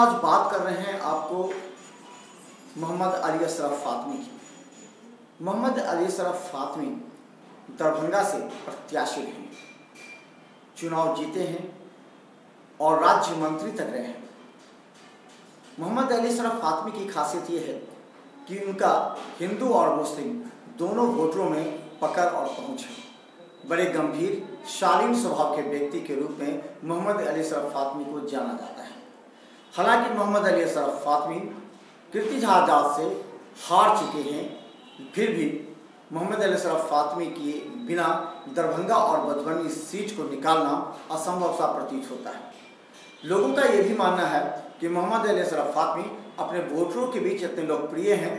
आज बात कर रहे हैं आपको मोहम्मद अली अशरफ फातमी की। मोहम्मद अली अशरफ फातमी दरभंगा से प्रत्याशी हैं, चुनाव जीते हैं और राज्य मंत्री तक रहे हैं। मोहम्मद अली अशरफ फातमी की खासियत ये है कि उनका हिंदू और मुस्लिम दोनों वोटरों में पकड़ और पहुंच है। बड़े गंभीर शालीन स्वभाव के व्यक्ति के रूप में मोहम्मद अली अशरफ फातमी को जाना जाता है। हालांकि मोहम्मद अली अशरफ फातमी कीर्तिजहाजात से हार चुके हैं, फिर भी मोहम्मद अली अशरफ फातमी के बिना दरभंगा और मधुबनी सीट को निकालना असंभव सा प्रतीत होता है। लोगों का यह भी मानना है कि मोहम्मद अली अशरफ फातमी अपने वोटरों के बीच इतने लोकप्रिय हैं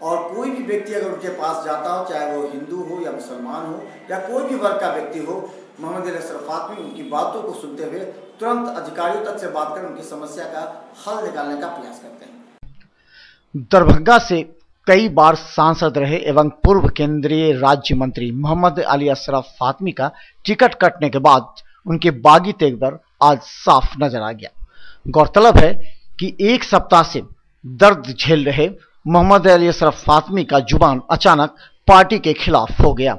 और कोई भी व्यक्ति अगर उनके पास जाता हो, चाहे वो हिंदू हो या मुसलमान हो या कोई भी वर्ग का व्यक्ति हो, मोहम्मद अली अशरफ फातमी उनकी बातों को सुनते हुए तुरंत अधिकारियों तक से बात कर उनकी समस्या का हल निकालने का प्रयास करते हैं। दरभंगा से कई बार सांसद रहे एवं पूर्व केंद्रीय राज्य मंत्री मोहम्मद अली अशरफ फातमी का टिकट कटने के बाद उनके बागी तेवर आज साफ नजर आ गया। गौरतलब है कि एक सप्ताह से दर्द झेल रहे मोहम्मद अली अशरफ फातमी का जुबान अचानक पार्टी के खिलाफ हो गया।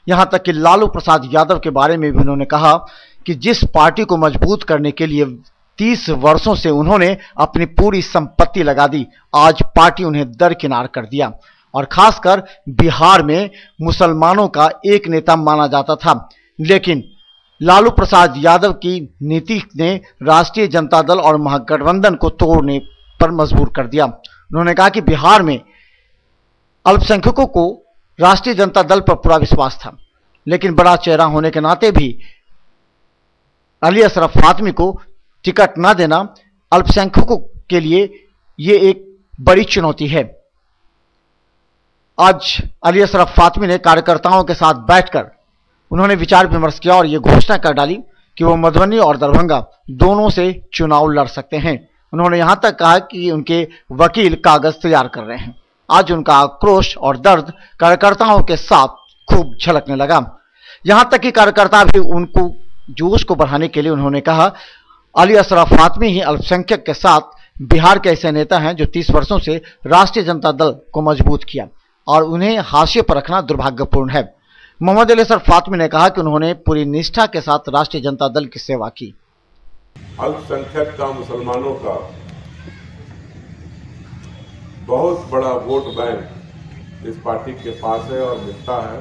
यहां तक कि लालू प्रसाद यादव के बारे में भी उन्होंने कहा कि जिस पार्टी को मजबूत करने के लिए 30 वर्षों से उन्होंने अपनी पूरी संपत्ति लगा दी, आज पार्टी उन्हें दरकिनार कर दिया। और खासकर बिहार में मुसलमानों का एक नेता माना जाता था, लेकिन लालू प्रसाद यादव की नीति ने राष्ट्रीय जनता दल और महागठबंधन को तोड़ने पर मजबूर कर दिया। उन्होंने कहा कि बिहार में अल्पसंख्यकों को राष्ट्रीय जनता दल पर पूरा विश्वास था, लेकिन बड़ा चेहरा होने के नाते भी अली अशरफ फातमी को टिकट न देना अल्पसंख्यकों के लिए ये एक बड़ी चुनौती है। आज अली अशरफ फातमी ने कार्यकर्ताओं के साथ बैठकर उन्होंने विचार विमर्श किया और ये घोषणा कर डाली कि वो मधुबनी और दरभंगा दोनों से चुनाव लड़ सकते हैं। उन्होंने यहां तक कहा कि उनके वकील कागज तैयार कर रहे हैं। आज उनका आक्रोश और दर्द कार्यकर्ताओं के साथ खूब झलकने लगा। यहां तक कि कार्यकर्ता भी उनको जोश को बढ़ाने के लिए उन्होंने कहा, अली अशरफ फातमी ही अल्पसंख्यक के साथ बिहार के ऐसे नेता हैं जो 30 वर्षों से राष्ट्रीय जनता दल को मजबूत किया और उन्हें हाशिए पर रखना दुर्भाग्यपूर्ण है। मोहम्मद अली अशरफ फातमी ने कहा कि उन्होंने पूरी निष्ठा के साथ राष्ट्रीय जनता दल की सेवा की। अल्पसंख्यक का, मुसलमानों का बहुत बड़ा वोट बैंक इस पार्टी के पास है और मिलता है।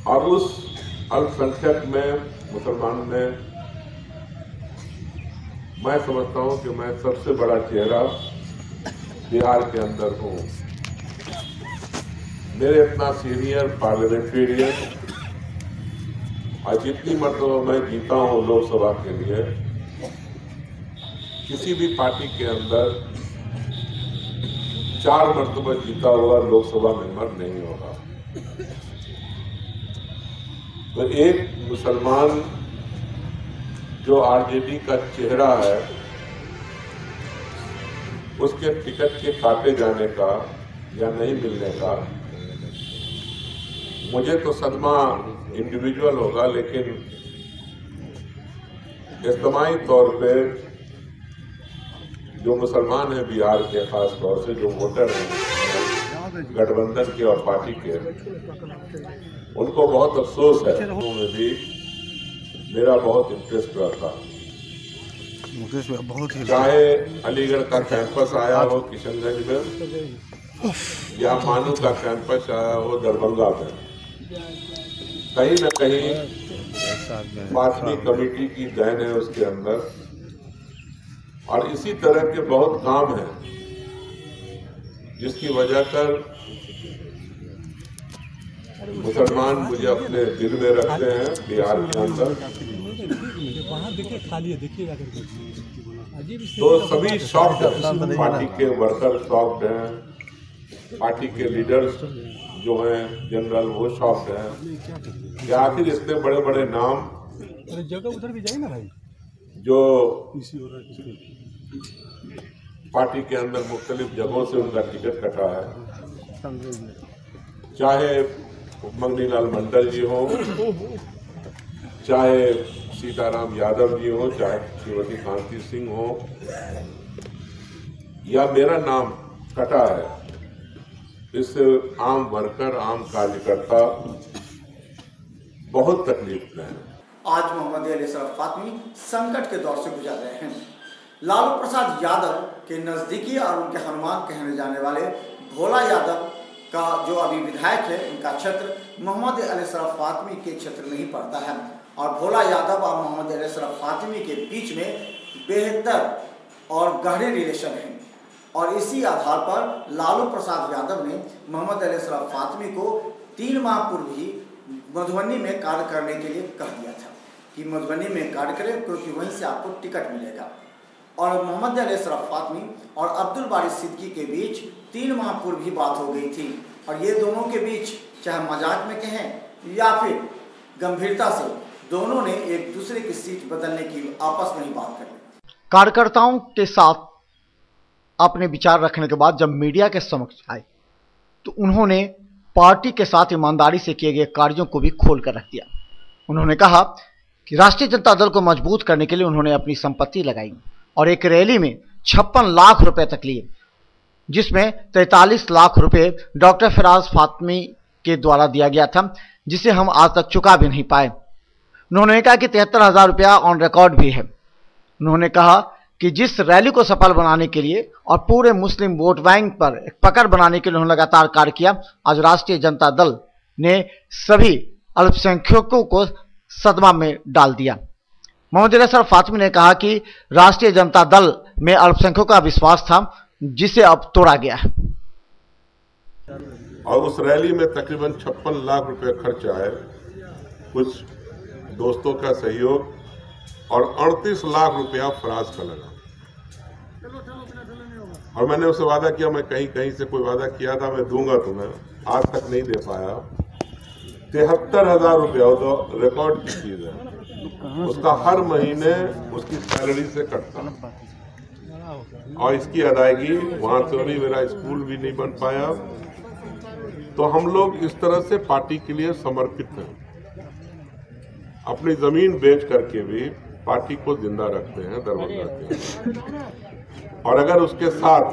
और उस अल्पसंख्यक में, मुसलमान में मैं समझता हूं कि मैं सबसे बड़ा चेहरा बिहार के अंदर हूं। मेरे इतना सीनियर पार्लियामेंटेरियन और जितनी मरतबा मैं जीता हूं लोकसभा के लिए, किसी भी पार्टी के अंदर 4 मरतबा जीता हुआ लोकसभा मेंबर नहीं होगा। तो एक मुसलमान जो आरजेडी का चेहरा है, उसके टिकट के काटे जाने का या नहीं मिलने का मुझे तो सदमा इंडिविजुअल होगा, लेकिन इज्तिमाई तौर पे जो मुसलमान हैं बिहार के, खास तौर से जो वोटर हैं गठबंधन के और पार्टी के, उनको बहुत अफसोस है। उनमें भी मेरा बहुत इंटरेस्ट रहता, चाहे अलीगढ़ का कैंपस आया हो किशनगंज में या मानू का कैंपस आया हो दरभंगा में, कहीं न कहीं फातमी कमेटी की देन है उसके अंदर। और इसी तरह के बहुत काम हैं जिसकी वजह कर मुसलमान मुझे अपने दिल में रखते हैं बिहार के अंदर। तो सभी शॉक्ड हैं, पार्टी के वर्कर शॉक्ड हैं, पार्टी के लीडर्स जो हैं जनरल वो शॉक्ड हैं कि आखिर इतने बड़े बड़े नाम जगह उधर भी जाए ना भाई, जो पार्टी के अंदर मुख्तलिफ जगहों से उनका टिकट कटा है, चाहे मंगनीलाल मंडल जी हो, चाहे सीताराम यादव जी हो, चाहे श्रीमती कांति सिंह हो, या मेरा नाम कटा है, इससे आम वर्कर, आम कार्यकर्ता बहुत तकलीफ में है। आज मोहम्मद अली असरफ फातमी संकट के दौर से गुजर रहे हैं। लालू प्रसाद यादव के नजदीकी और उनके हनुमान कहने जाने वाले भोला यादव का जो अभी विधायक है, उनका क्षेत्र मोहम्मद अली असरफ फातमी के क्षेत्र में ही पड़ता है और भोला यादव और मोहम्मद अली असरफ फातमी के बीच में बेहतर और गहरे रिलेशन हैं और इसी आधार पर लालू प्रसाद यादव ने मोहम्मद अली असरफ फातमी को 3 माह पूर्व ही मधुबनी में कार्य करने के लिए कह दिया था कि मधुबनी में कार्य करें क्योंकि वहीं से आपको टिकट मिलेगा। और मोहम्मद अली असरफ फातमी और अब्दुल बारी सिद्दीकी के बीच 3 माह पूर्व ही बात हो गई थी और ये दोनों के बीच चाहे मजाक में कहें या फिर गंभीरता से दोनों ने एक दूसरे की सीट बदलने की आपस में ही बात कर ली। कार्यकर्ताओं के साथ अपने विचार रखने के बाद जब मीडिया के समक्ष आए तो उन्होंने पार्टी के साथ ईमानदारी से किए गए कार्यों को भी खोलकर रख दिया। उन्होंने कहा कि राष्ट्रीय जनता दल को मजबूत करने के लिए उन्होंने अपनी संपत्ति लगाई और एक रैली में 56 लाख रुपए तक लिए, जिसमें 43 लाख रुपए डॉक्टर फिराज फातमी के द्वारा दिया गया था, जिसे हम आज तक चुका भी नहीं पाए। उन्होंने कहा कि 73,000 रुपया ऑन रिकॉर्ड भी है। उन्होंने कहा कि जिस रैली को सफल बनाने के लिए और पूरे मुस्लिम वोट बैंक पर एक पकड़ बनाने के लिए उन्होंने लगातार कार्य किया, आज राष्ट्रीय जनता दल ने सभी अल्पसंख्यकों को सदमा में डाल दिया। मोहम्मद अली असरफ फातमी ने कहा कि राष्ट्रीय जनता दल में अल्पसंख्यकों का विश्वास था, जिसे अब तोड़ा गया है। और उस रैली में तकरीबन 56 लाख रुपए खर्च आए, कुछ दोस्तों का सहयोग और 38 लाख रुपया फराज का लगा। और मैंने उससे वादा किया, मैं कहीं कहीं से कोई वादा किया था मैं दूंगा तुम्हें, आज तक नहीं दे पाया। 73,000 रुपया तो रिकॉर्ड की चीज है, उसका हर महीने उसकी सैलरी से कटता और इसकी अदायगी वहां से भी मेरा स्कूल भी नहीं बन पाया। तो हम लोग इस तरह से पार्टी के लिए समर्पित हैं, अपनी जमीन बेच करके भी पार्टी को जिंदा रखते हैं दरभंगा के। और अगर उसके साथ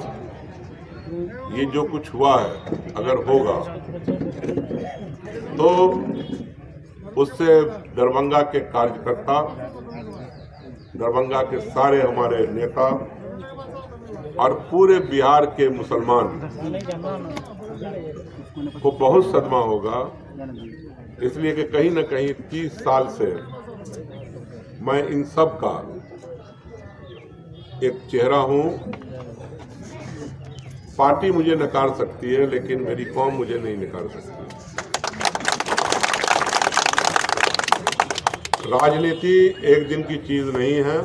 ये जो कुछ हुआ है अगर होगा तो उससे दरभंगा के कार्यकर्ता, दरभंगा के सारे हमारे नेता और पूरे बिहार के मुसलमान को बहुत सदमा होगा। इसलिए कि कहीं न कहीं 30 साल से मैं इन सब का एक चेहरा हूं। पार्टी मुझे नकार सकती है लेकिन मेरी कौम मुझे नहीं नकार सकती। राजनीति एक दिन की चीज नहीं है,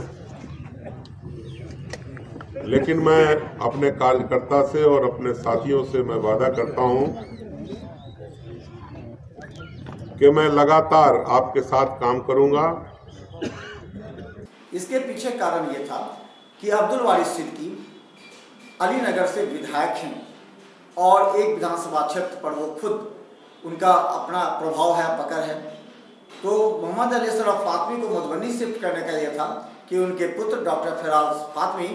लेकिन मैं अपने कार्यकर्ता से और अपने साथियों से मैं वादा करता हूं कि मैं लगातार आपके साथ काम करूंगा। इसके पीछे कारण ये था कि अब्दुल बारी सिद्दीकी अलीनगर से विधायक हैं और एक विधानसभा क्षेत्र पर वो खुद उनका अपना प्रभाव है, पकड़ है। तो मोहम्मद अली असरफ फातमी को मधुबनी शिफ्ट करने का यह था कि उनके पुत्र डॉक्टर फिराज फातमी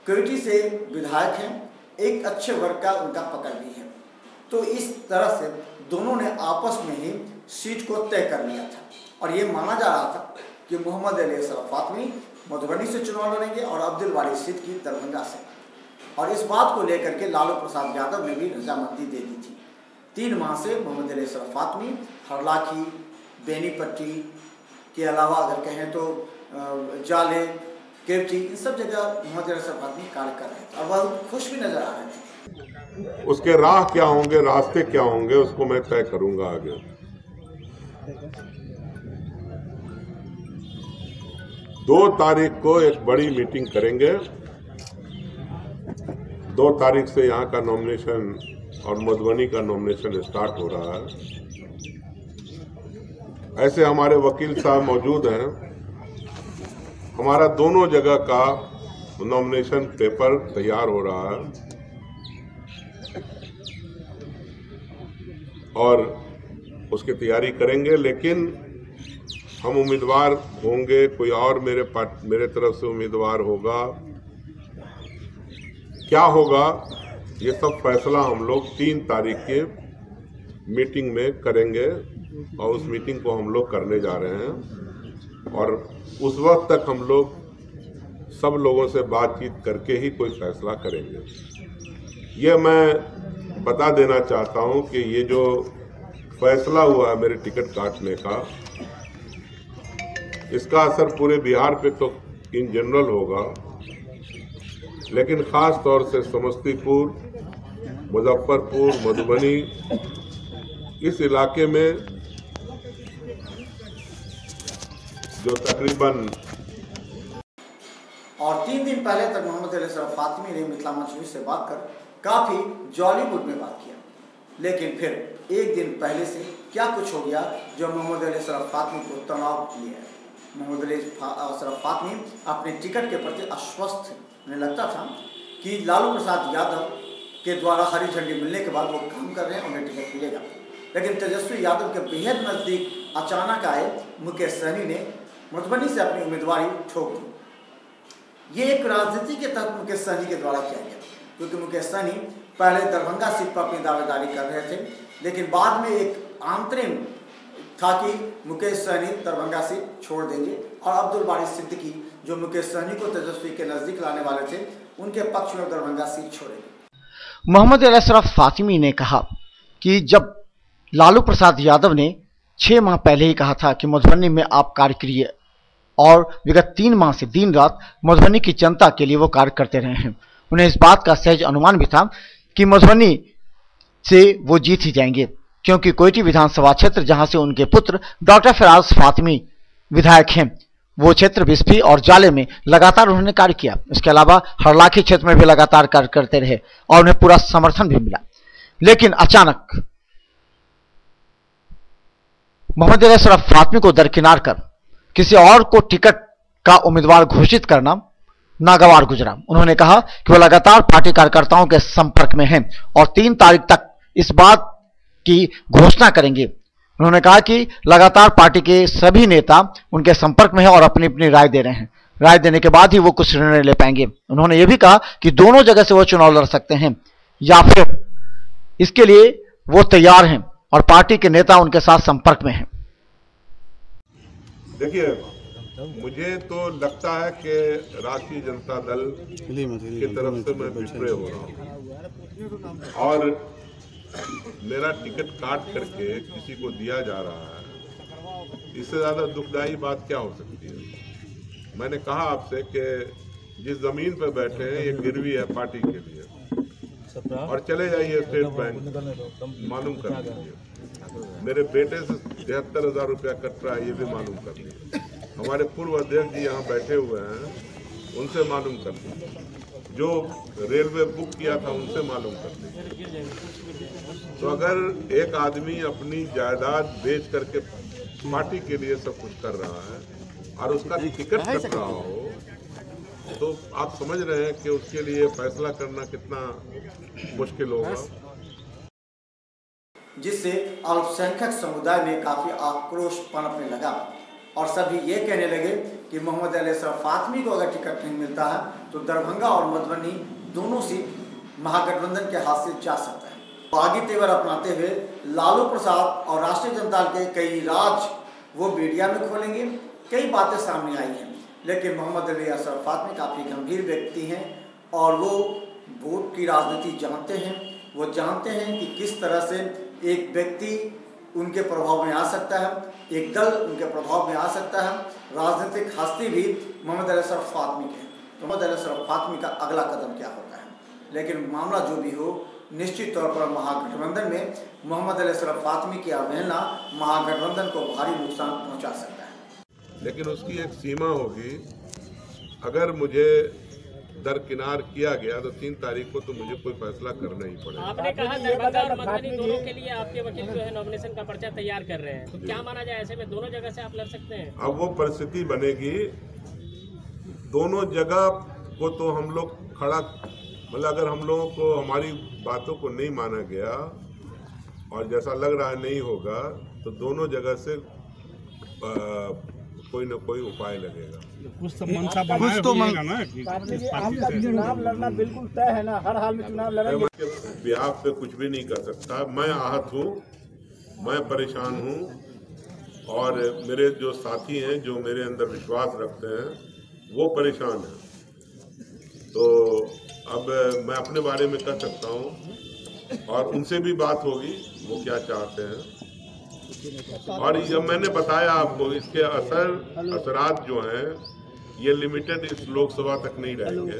क्वेटी से विधायक हैं, एक अच्छे वर्ग का उनका पकड़ भी है। तो इस तरह से दोनों ने आपस में ही सीट को तय कर लिया था और ये माना जा रहा था कि मोहम्मद अली असरफ फातमी मधुबनी से चुनाव लड़ेंगे और अब्दुल बारी सिद्दीकी दरभंगा से। और इस बात को लेकर के लालू प्रसाद यादव ने भी रजामंदी दे दी थी। 3 माह से मोहम्मद अली असरफ फातमी हरलाखी, बेनीपट्टी के अलावा अगर कहें तो जाले, केवटी, इन सब जगह मोहम्मद अली असरफ फातमी कार्य कर रहे थे और बहुत खुश भी नजर आ रहे थे। उसके राह क्या होंगे, रास्ते क्या होंगे, उसको मैं तय करूंगा आगे। 2 तारीख को एक बड़ी मीटिंग करेंगे। 2 तारीख से यहाँ का नॉमिनेशन और मधुबनी का नॉमिनेशन स्टार्ट हो रहा है। ऐसे हमारे वकील साहब मौजूद हैं। हमारा दोनों जगह का नॉमिनेशन पेपर तैयार हो रहा है और उसकी तैयारी करेंगे। लेकिन हम उम्मीदवार होंगे, कोई और मेरे तरफ से उम्मीदवार होगा, क्या होगा, ये सब फैसला हम लोग 3 तारीख के मीटिंग में करेंगे और उस मीटिंग को हम लोग करने जा रहे हैं और उस वक्त तक हम लोग सब लोगों से बातचीत करके ही कोई फैसला करेंगे। ये मैं बता देना चाहता हूं कि ये जो फैसला हुआ है मेरे टिकट काटने का, इसका असर पूरे बिहार पे तो इन जनरल होगा, लेकिन खास तौर से समस्तीपुर, मुजफ्फरपुर, मधुबनी, इस इलाके में जो तकरीबन और 3 दिन पहले तक मोहम्मद अली असरफ फातमी ने मिथिला मंच न्यूज से बात कर काफी जॉलीवुड में बात किया, लेकिन फिर एक दिन पहले से क्या कुछ हो गया जो मोहम्मद अली असरफ फातमी को तनाव लिया है। मोहम्मद अली असरफ फातमी अपने टिकट के प्रति आश्वस्त उन्हें लगता था कि लालू प्रसाद यादव के द्वारा हरी झंडी मिलने के बाद वो काम कर रहे हैं, उन्हें टिकट मिलेगा, लेकिन तेजस्वी यादव के बेहद नजदीक अचानक आए मुकेश सहनी ने मधुबनी से अपनी उम्मीदवारी ठोक दी। ये एक राजनीति के तहत मुकेश सहनी के द्वारा किया गया, क्योंकि मुकेश सहनी पहले दरभंगा सीट पर अपनी दावेदारी कर रहे थे, लेकिन बाद में एक आंतरिक था कि मुकेश सहनी दरभंगा सीट छोड़ देंगे और अब्दुल बारी सिद्दीकी जो मुकेश सहनी को तेजस्वी के नजदीक लाने वाले थे, उनके पक्ष में दरभंगा सीट छोड़ेंगे। मोहम्मद अली असरफ फातमी ने कहा कि जब लालू प्रसाद यादव ने 6 माह पहले ही कहा था कि मधुबनी में आप कार्य करिए और विगत 3 माह से दिन रात मधुबनी की जनता के लिए वो कार्य करते रहे हैं, उन्हें इस बात का सहज अनुमान भी था कि मधुबनी से वो जीत ही जाएंगे, क्योंकि कोयटी विधानसभा क्षेत्र जहां से उनके पुत्र डॉक्टर फराज फातमी विधायक हैं, वो क्षेत्र बिस्फी और जाले में लगातार उन्होंने कार्य किया। इसके अलावा हरलाखी क्षेत्र में भी लगातार कार्य करते रहे और उन्हें पूरा समर्थन भी मिला। लेकिन अचानक मोहम्मद अली असरफ फातमी को दरकिनार कर किसी और को टिकट का उम्मीदवार घोषित करना नागवार गुजरा। उन्होंने कहा कि वो लगातार पार्टी कार्यकर्ताओं के संपर्क में हैं और 3 तारीख तक इस बात की घोषणा करेंगे। उन्होंने कहा कि लगातार पार्टी के सभी नेता उनके संपर्क में हैं और अपनी अपनी राय दे रहे हैं, राय देने के बाद ही वो कुछ निर्णय ले पाएंगे। उन्होंने ये भी कहा कि दोनों जगह से वो चुनाव लड़ सकते हैं या फिर इसके लिए वो तैयार हैं और पार्टी के नेता उनके साथ संपर्क में हैं। देखिए, मुझे तो लगता है कि राष्ट्रीय जनता दल की तरफ से मैं विप्रे हो रहा हूँ और मेरा टिकट काट करके किसी को दिया जा रहा है, इससे ज्यादा दुखदायी बात क्या हो सकती है। मैंने कहा आपसे कि जिस जमीन पर बैठे हैं ये गिरवी है पार्टी के लिए, और चले जाइए स्टेट बैंक मालूम कर लीजिए, मेरे बेटे से 73,000 रुपया कट रहा है, ये भी मालूम कर लीजिए, हमारे पूर्व अध्यक्ष जी यहाँ बैठे हुए हैं, उनसे मालूम कर लीजिए, जो रेलवे बुक किया था उनसे मालूम कर लीजिए। तो अगर एक आदमी अपनी जायदाद बेच करके पार्टी के लिए सब कुछ कर रहा है और उसका टिकट कट रहा हो, तो आप समझ रहे हैं कि उसके लिए फैसला करना कितना मुश्किल होगा, जिससे अल्पसंख्यक समुदाय में काफी आक्रोश पनपने लगा और सभी ये कहने लगे कि मोहम्मद अली असरफ फातमी को अगर टिकट नहीं मिलता है तो दरभंगा और मधुबनी दोनों सीट महागठबंधन के हाथ से जा सकता है। आगे तेवर अपनाते हुए लालू प्रसाद और राष्ट्रीय जनता दल के कई राज वो मीडिया में खोलेंगे, कई बातें सामने आई हैं, लेकिन मोहम्मद अली असरफ फातमी काफ़ी गंभीर व्यक्ति हैं और वो वोट की राजनीति जानते हैं। वो जानते हैं कि किस तरह से एक व्यक्ति उनके प्रभाव में आ सकता है, एक दल उनके प्रभाव में आ सकता है। राजनीतिक हस्ती भी मोहम्मद अली असरफ फातमी के, तो मोहम्मद अली असरफ फातमी का अगला कदम क्या होता है। लेकिन मामला जो भी हो, निश्चित तौर पर महागठबंधन में मोहम्मद अली असरफ फातमी की अवहेलना महागठबंधन को भारी नुकसान पहुंचा सकता है। लेकिन उसकी एक सीमा होगी। अगर मुझे दरकिनार किया गया तो 3 तारीख को तो मुझे कोई फैसला करना ही पड़ेगा। आपने कहा दरभंगा और मधुबनी दोनों के लिए आपके वकील जो है नॉमिनेशन का पर्चा तैयार कर रहे हैं, तो क्या माना जाए ऐसे में दोनों जगह से आप लड़ सकते हैं? अब वो परिस्थिति बनेगी, दोनों जगह को तो हम लोग खड़ा, मतलब अगर हम लोगों को हमारी बातों को नहीं माना गया और जैसा लग रहा है नहीं होगा, तो दोनों जगह से कोई न कोई उपाय लगेगा। कुछ तो मनसा बनाएगा ना कि इस पार्टी से चुनाव लड़ना बिल्कुल तय है ना, हर हाल में चुनाव लड़ेंगे। मैं बिहार पे कुछ भी नहीं कर सकता। मैं आहत हूँ, मैं परेशान हूँ, और मेरे जो साथी हैं जो मेरे अंदर विश्वास रखते हैं वो परेशान हैं। तो अब मैं अपने बारे में कह सकता हूँ और उनसे भी बात होगी वो क्या चाहते हैं। और जब मैंने बताया आपको इसके असरात जो हैं ये लिमिटेड इस लोकसभा तक नहीं रहेंगे।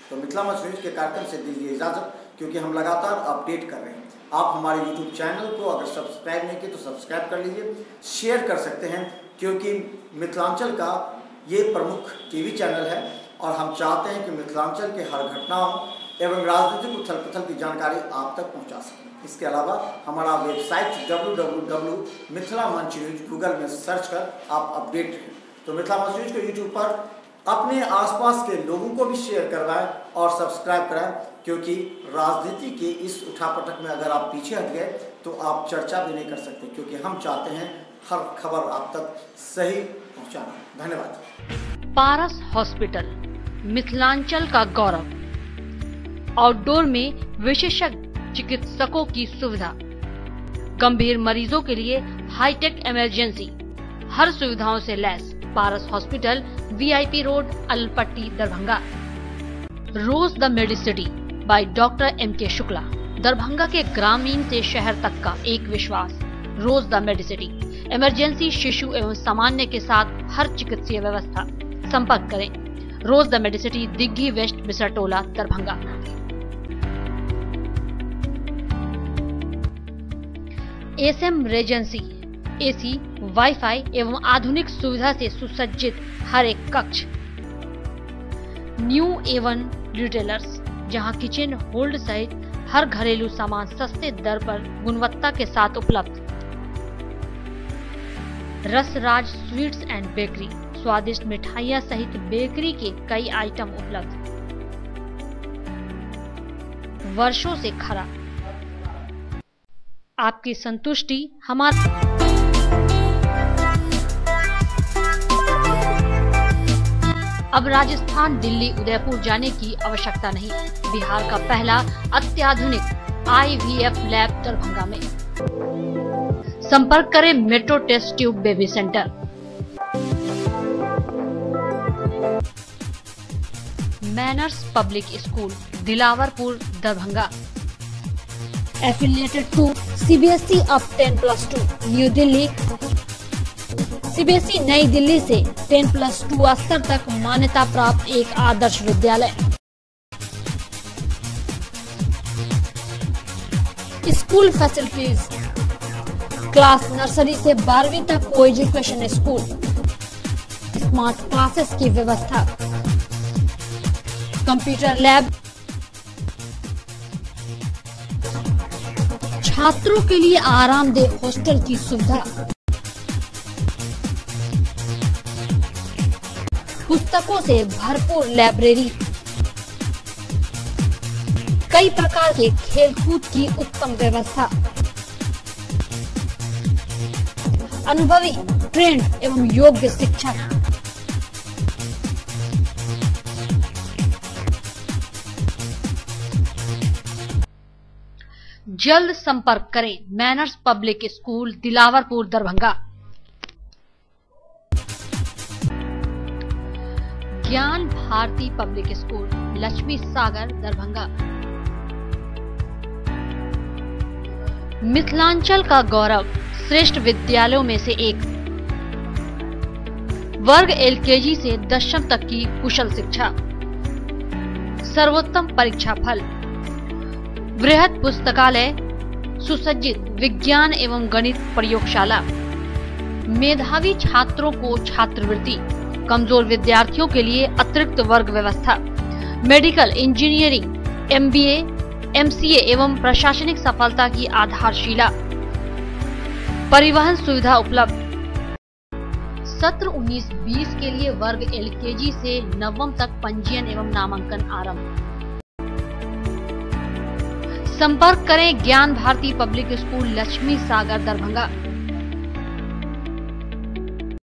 तो मिथिला मंच न्यूज के कार्यक्रम से दीजिए इजाजत, क्योंकि हम लगातार अपडेट कर रहे हैं। आप हमारे YouTube चैनल को अगर सब्सक्राइब नहीं किए तो सब्सक्राइब कर लीजिए, शेयर कर सकते हैं, क्योंकि मिथिलांचल का ये प्रमुख टीवी चैनल है और हम चाहते हैं कि मिथिलांचल के हर घटनाओं एवं राजनीतिक उथल पुथल की जानकारी आप तक पहुंचा सकें। इसके अलावा हमारा वेबसाइट www.mithilamanchnews गूगल में सर्च कर आप अपडेट रहें। तो मिथिला मंच न्यूज को यूट्यूब पर अपने आसपास के लोगों को भी शेयर करवाएं और सब्सक्राइब कराएं, क्योंकि राजनीति के इस उठापटक में अगर आप पीछे हट गए तो आप चर्चा भी नहीं कर सकते, क्योंकि हम चाहते हैं हर खबर आप तक सही पहुंचाना। धन्यवाद। पारस हॉस्पिटल, मिथिलांचल का गौरव। आउटडोर में विशेषज्ञ चिकित्सकों की सुविधा, गंभीर मरीजों के लिए हाईटेक इमरजेंसी, हर सुविधाओं से लैस। Paras hospital, VIP road, Alpatti, Darbhanga. Rose the Medicity by doctor MK Shukla, Darbhanga के ग्रामीण से शहर तक का एक विश्वास। रोज द मेडिसिटी, इमरजेंसी, शिशु एवं सामान्य के साथ हर चिकित्सीय व्यवस्था। संपर्क करें rose the Medicity, Digghi west, Bisartola, Darbhanga. SM Regency, AC, WiFi एवं आधुनिक सुविधा से सुसज्जित हर एक कक्ष। न्यू A1 रिटेलर्स, जहां किचन होल्ड सहित हर घरेलू सामान सस्ते दर पर गुणवत्ता के साथ उपलब्ध। रसराज स्वीट्स एंड बेकरी, स्वादिष्ट मिठाइयां सहित बेकरी के कई आइटम उपलब्ध। वर्षों से खरा, आपकी संतुष्टि हमारा। अब राजस्थान, दिल्ली, उदयपुर जाने की आवश्यकता नहीं। बिहार का पहला अत्याधुनिक IVF लैब दरभंगा में। संपर्क करें Metro Test Tube Baby Centre. Manners Public School, Dilawarpur, Darbhanga. Affiliated to CBSE अब 10+2, न्यू दिल्ली। CBSE नई दिल्ली से 10+2 स्तर तक मान्यता प्राप्त एक Adarsh Vidyalaya. School facilities, class nursery से 12वीं तक को एजुकेशन स्कूल, स्मार्ट क्लासेस की व्यवस्था, कंप्यूटर लैब, छात्रों के लिए आरामदेह हॉस्टल की सुविधा, पुस्तकों से भरपूर लाइब्रेरी, कई प्रकार के खेलकूद की उत्तम व्यवस्था, अनुभवी, ट्रेंड एवं योग्य शिक्षक। जल्द संपर्क करें manners Public School, Dilawarpur, Darbhanga. ज्ञान भारती पब्लिक स्कूल, लक्ष्मी सागर, दरभंगा। मिथिलांचल का गौरव, श्रेष्ठ विद्यालयों में से एक। वर्ग LKG से 10वीं तक की कुशल शिक्षा, सर्वोत्तम परीक्षा फल, बृहद पुस्तकालय, सुसज्जित विज्ञान एवं गणित प्रयोगशाला, मेधावी छात्रों को छात्रवृत्ति, कमजोर विद्यार्थियों के लिए अतिरिक्त वर्ग व्यवस्था, मेडिकल, इंजीनियरिंग, MBA, MCA एवं प्रशासनिक सफलता की आधारशिला, परिवहन सुविधा उपलब्ध। सत्र 19-20 के लिए वर्ग LKG से 9वीं तक पंजीयन एवं नामांकन आरंभ। संपर्क करें ज्ञान भारती पब्लिक स्कूल, लक्ष्मी सागर, दरभंगा।